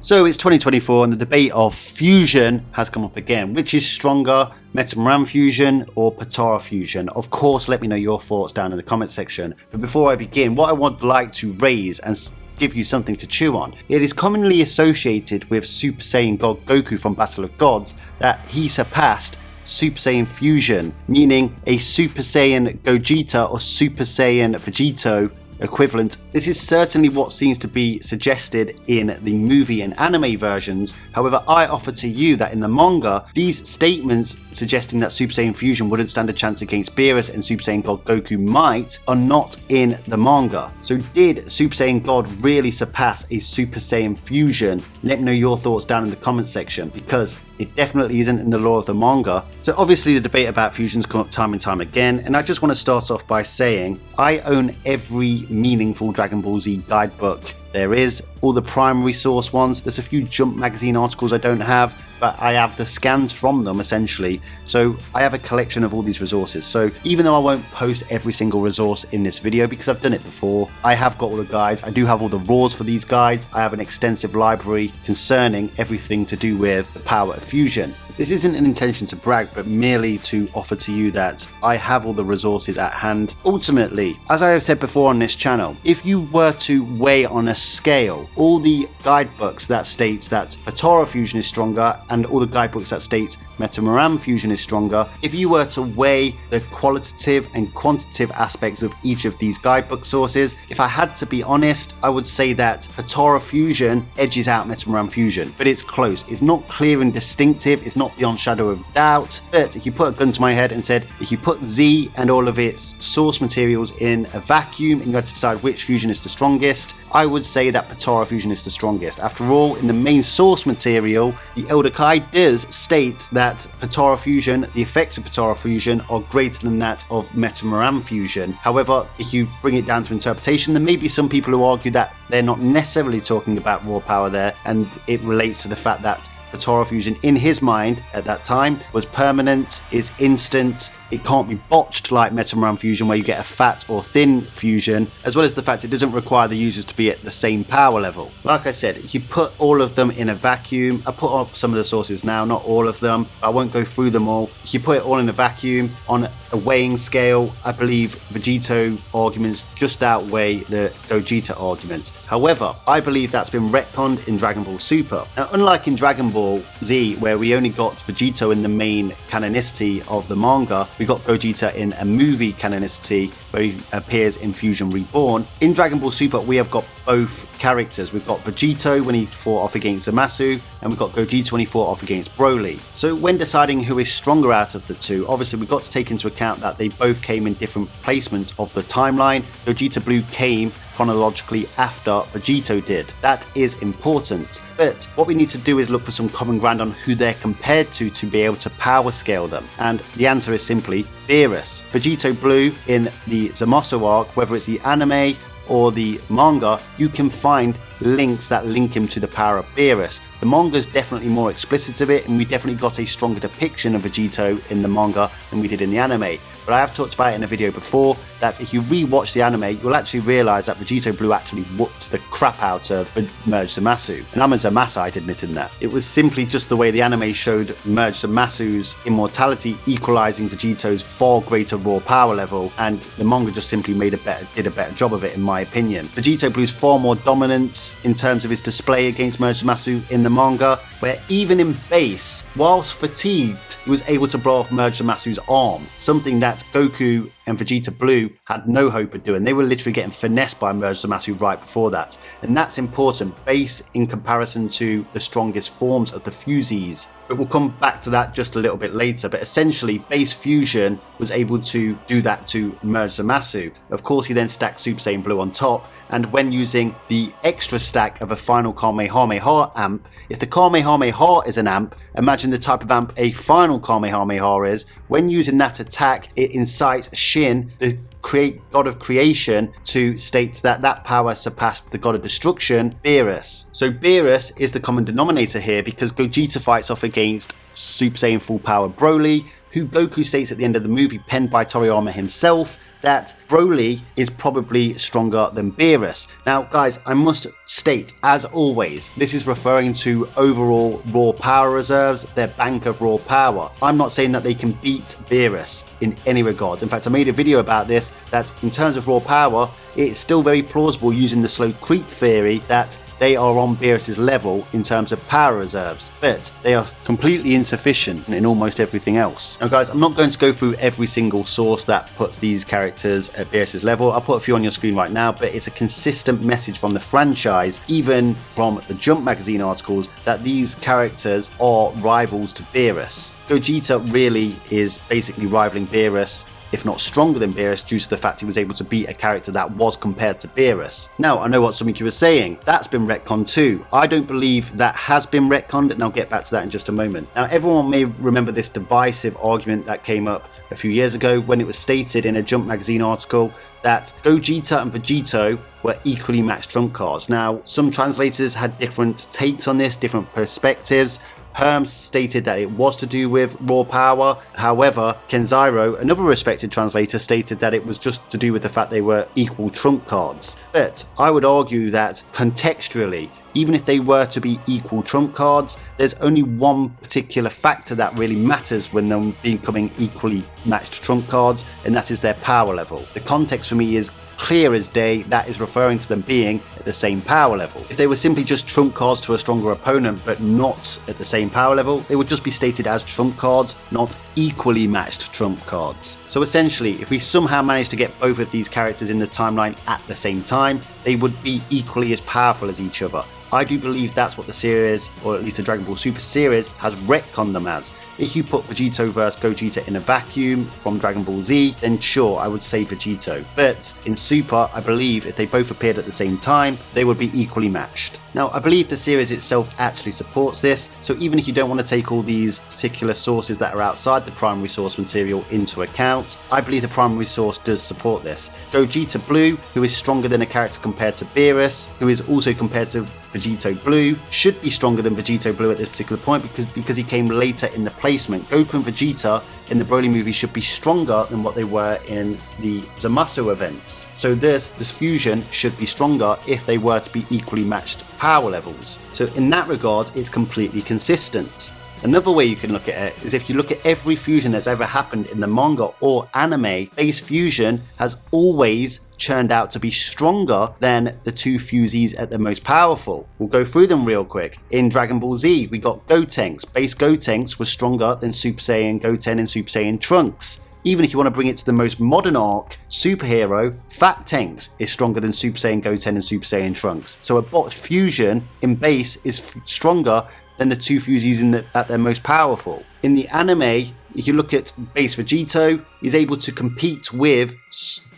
So it's 2024 and the debate of fusion has come up again. Which is stronger, Metamoran fusion or Potara fusion? Of course, let me know your thoughts down in the comment section. But before I begin, what I would like to raise and give you something to chew on. It is commonly associated with Super Saiyan God Goku from Battle of Gods that he surpassed Super Saiyan fusion, meaning a Super Saiyan Gogeta or Super Saiyan Vegito equivalent. This is certainly what seems to be suggested in the movie and anime versions. However, I offer to you that in the manga, these statements suggesting that Super Saiyan fusion wouldn't stand a chance against Beerus and Super Saiyan God Goku might are not in the manga. So did Super Saiyan God really surpass a Super Saiyan fusion? Let me know your thoughts down in the comment section, because it definitely isn't in the lore of the manga. So obviously the debate about fusions come up time and time again, and I just want to start off by saying I own every meaningful Dragon Ball Z guidebook there is, all the primary source ones. There's a few Jump magazine articles I don't have, but I have the scans from them essentially. So I have a collection of all these resources. So even though I won't post every single resource in this video because I've done it before, I have got all the guides. I do have all the raws for these guides. I have an extensive library concerning everything to do with the power of fusion. This isn't an intention to brag, but merely to offer to you that I have all the resources at hand. Ultimately, as I have said before on this channel, if you were to weigh on a scale all the guidebooks that states that Potara fusion is stronger and all the guidebooks that state Metamoran fusion is stronger, if you were to weigh the qualitative and quantitative aspects of each of these guidebook sources, if I had to be honest, I would say that Potara fusion edges out Metamoran fusion, but it's close. It's not clear and distinctive. It's not beyond shadow of doubt. But if you put a gun to my head and said, if you put Z and all of its source materials in a vacuum and you had to decide which fusion is the strongest, I would say that Potara fusion is the strongest. After all, in the main source material, the Elder Kai does state that Potara fusion, the effects of Potara fusion are greater than that of Metamoran fusion. However, if you bring it down to interpretation, there may be some people who argue that they're not necessarily talking about raw power there, and it relates to the fact that Potara fusion in his mind at that time was permanent, it's instant, it can't be botched like Metamoran fusion where you get a fat or thin fusion, as well as the fact it doesn't require the users to be at the same power level. Like I said, if you put all of them in a vacuum, I put up some of the sources now, not all of them, I won't go through them all. If you put it all in a vacuum on a weighing scale, I believe Vegito arguments just outweigh the Gogeta arguments. However, I believe that's been retconned in Dragon Ball Super. Now, unlike in Dragon Ball Z, where we only got Vegito in the main canonicity of the manga, we got Gogeta in a movie canonicity where he appears in Fusion Reborn. In Dragon Ball Super, we have got both characters. We've got Vegito when he fought off against Zamasu, and we've got Gogeta when he fought off against Broly. So when deciding who is stronger out of the two, obviously we've got to take into account that they both came in different placements of the timeline. Gogeta Blue came chronologically after Vegito did. That is important. But what we need to do is look for some common ground on who they're compared to be able to power scale them. And the answer is simply Beerus. Vegito Blue in the Zamasu arc, whether it's the anime or the manga, you can find links that link him to the power of Beerus. The manga is definitely more explicit of it, and we definitely got a stronger depiction of Vegito in the manga than we did in the anime. But I have talked about it in a video before that if you re-watch the anime, you'll actually realise that Vegito Blue actually whooped the crap out of Merged Zamasu. And I'm a Zamasite admitting that. It was simply just the way the anime showed Merged Zamasu's immortality equalising Vegito's far greater raw power level, and the manga just simply did a better job of it in my opinion. Vegito Blue's far more dominant in terms of his display against Merged Zamasu in the manga, where even in base, whilst fatigued, he was able to blow off Merged Zamasu's arm, something that Goku and Vegeta Blue had no hope of doing. They were literally getting finessed by Merged Zamasu right before that. And that's important, base in comparison to the strongest forms of the Fusies. But we'll come back to that just a little bit later. But essentially, base fusion was able to do that to Merged Zamasu. Of course, he then stacked Super Saiyan Blue on top, and when using the extra stack of a final Kamehameha amp, if the Kamehameha is an amp, imagine the type of amp a final Kamehameha is. When using that attack, it incites Shin, the god of creation, to state that that power surpassed the god of destruction, Beerus. So Beerus is the common denominator here because Gogeta fights off against Super Saiyan Full Power Broly, who Goku states at the end of the movie, penned by Toriyama himself, that Broly is probably stronger than Beerus. Now guys, I must state, as always, this is referring to overall raw power reserves, their bank of raw power. I'm not saying that they can beat Beerus in any regards. In fact, I made a video about this, that in terms of raw power, it's still very plausible using the slow creep theory that they are on Beerus's level in terms of power reserves, but they are completely insufficient in almost everything else. Now guys, I'm not going to go through every single source that puts these characters at Beerus's level. I'll put a few on your screen right now, but it's a consistent message from the franchise, even from the Jump magazine articles, that these characters are rivals to Beerus. Gogeta really is basically rivaling Beerus, if not stronger than Beerus, due to the fact he was able to beat a character that was compared to Beerus. Now, I know what some of you are saying, that's been retconned too. I don't believe that has been retconned, and I'll get back to that in just a moment. Now, everyone may remember this divisive argument that came up a few years ago when it was stated in a Jump magazine article that Gogeta and Vegetto were equally matched trump cards. Now, some translators had different takes on this, different perspectives. Herms stated that it was to do with raw power. However, Kenzairo, another respected translator, stated that it was just to do with the fact they were equal trump cards. But I would argue that contextually, even if they were to be equal trump cards, there's only one particular factor that really matters when they're becoming equally matched trump cards, and that is their power level. The context for me is clear as day, that is referring to them being at the same power level. If they were simply just trump cards to a stronger opponent but not at the same power level, they would just be stated as trump cards, not equally matched trump cards. So essentially, if we somehow manage to get both of these characters in the timeline at the same time, they would be equally as powerful as each other. I do believe that's what the series, or at least the Dragon Ball Super series, has retconned them as. If you put Vegetto vs Gogeta in a vacuum from Dragon Ball Z, then sure, I would say Vegetto. But in Super, I believe if they both appeared at the same time, they would be equally matched. Now, I believe the series itself actually supports this, so even if you don't want to take all these particular sources that are outside the primary source material into account, I believe the primary source does support this. Gogeta Blue, who is stronger than a character compared to Beerus, who is also compared to Vegetto Blue, should be stronger than Vegetto Blue at this particular point because he came later in the placement. Goku and Vegeta in the Broly movie should be stronger than what they were in the Zamasu events. So this fusion should be stronger if they were to be equally matched power levels. So in that regard, it's completely consistent. Another way you can look at it is if you look at every fusion that's ever happened in the manga or anime, base fusion has always churned out to be stronger than the two fusees at the most powerful. We'll go through them real quick. In Dragon Ball Z, we got Gotenks. Base Gotenks was stronger than Super Saiyan Goten and Super Saiyan Trunks. Even if you want to bring it to the most modern arc, Superhero, Fat Tanks is stronger than Super Saiyan Goten and Super Saiyan Trunks. So a botched fusion in base is stronger than the two fusees at their most powerful. In the anime, if you look at base Vegetto, he's able to compete with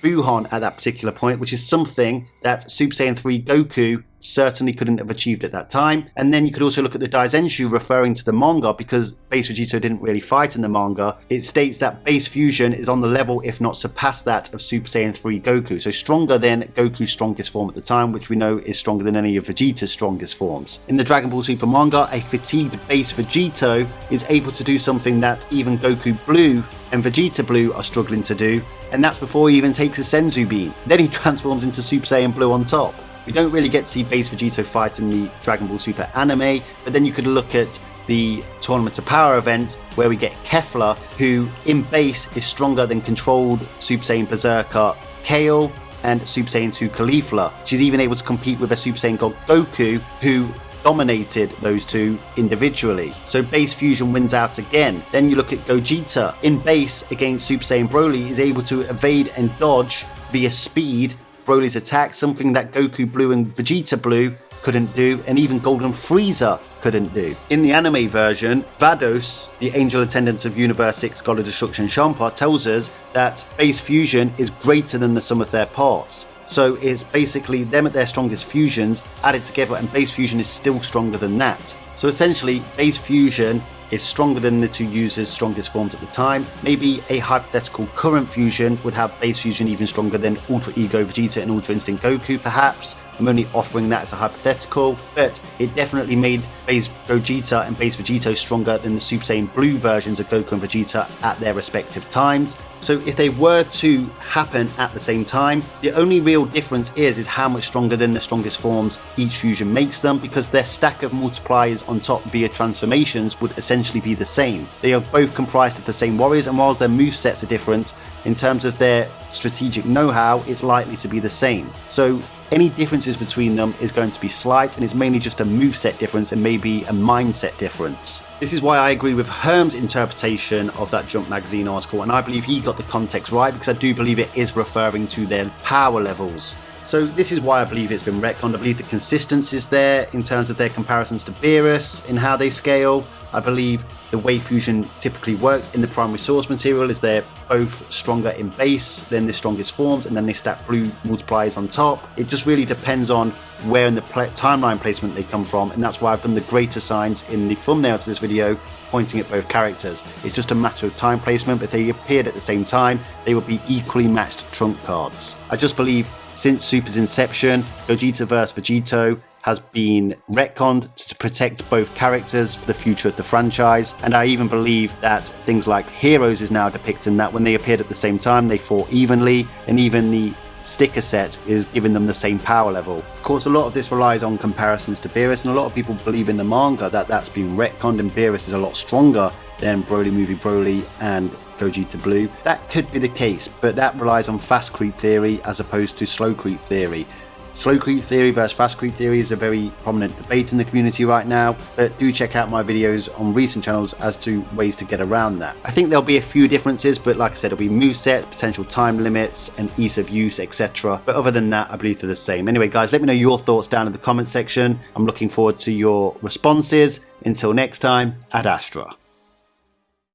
Gohan at that particular point, which is something that Super Saiyan 3 Goku certainly couldn't have achieved at that time. And then you could also look at the Daizenshu referring to the manga, because base Vegetto didn't really fight in the manga. It states that base fusion is on the level, if not surpassed that, of Super Saiyan 3 Goku. So stronger than Goku's strongest form at the time, which we know is stronger than any of Vegeta's strongest forms. In the Dragon Ball Super manga, a fatigued base Vegetto is able to do something that even Goku Blue and Vegeta Blue are struggling to do, and that's before he even takes a Senzu beam. Then he transforms into Super Saiyan Blue on top. We don't really get to see base Vegetto fight in the Dragon Ball Super anime, but then you could look at the Tournament of Power event where we get Kefla, who in base is stronger than controlled Super Saiyan Berserker Kale and Super Saiyan 2 Caulifla. She's even able to compete with a Super Saiyan God Goku, who dominated those two individually. So base fusion wins out again. Then you look at Gogeta. In base against Super Saiyan Broly, he's able to evade and dodge via speed Broly's attack, something that Goku Blue and Vegeta Blue couldn't do, and even Golden Frieza couldn't do. In the anime version, Vados, the angel attendant of Universe 6 God of Destruction Champa, tells us that base fusion is greater than the sum of their parts. So it's basically them at their strongest fusions added together, and base fusion is still stronger than that. So essentially, base fusion is stronger than the two users' strongest forms at the time. Maybe a hypothetical current fusion would have base fusion even stronger than Ultra Ego Vegeta and Ultra Instinct Goku perhaps, I'm only offering that as a hypothetical, but it definitely made base Gogeta and base Vegito stronger than the Super Saiyan Blue versions of Goku and Vegeta at their respective times. So if they were to happen at the same time, the only real difference is how much stronger than the strongest forms each fusion makes them, because their stack of multipliers on top via transformations would essentially be the same. They are both comprised of the same warriors, and while their movesets are different, in terms of their strategic know-how, it's likely to be the same. So any differences between them is going to be slight, and it's mainly just a moveset difference and maybe a mindset difference. This is why I agree with Herm's interpretation of that Jump magazine article, and I believe he got the context right, because I do believe it is referring to their power levels. So this is why I believe it's been retconned. I believe the consistency is there in terms of their comparisons to Beerus in how they scale. I believe the way fusion typically works in the primary source material is they're both stronger in base than the strongest forms, and then they stack blue multipliers on top. It just really depends on where in the timeline placement they come from, and that's why I've done the greater signs in the thumbnail to this video pointing at both characters. It's just a matter of time placement, but if they appeared at the same time, they would be equally matched trump cards. I just believe since Super's inception, Gogeta vs Vegito has been retconned to protect both characters for the future of the franchise, and I even believe that things like Heroes is now depicting that when they appeared at the same time they fought evenly, and even the sticker set is giving them the same power level. Of course, a lot of this relies on comparisons to Beerus, and a lot of people believe in the manga that that's been retconned and Beerus is a lot stronger than Broly Movie Broly and Gogeta Blue. That could be the case, but that relies on fast creep theory as opposed to slow creep theory. Slow creep theory versus fast creep theory is a very prominent debate in the community right now, but do check out my videos on recent channels as to ways to get around that. I think there'll be a few differences, but like I said, it'll be movesets, potential time limits, and ease of use, etc. But other than that, I believe they're the same. Anyway, guys, let me know your thoughts down in the comment section. I'm looking forward to your responses. Until next time, Ad Astra.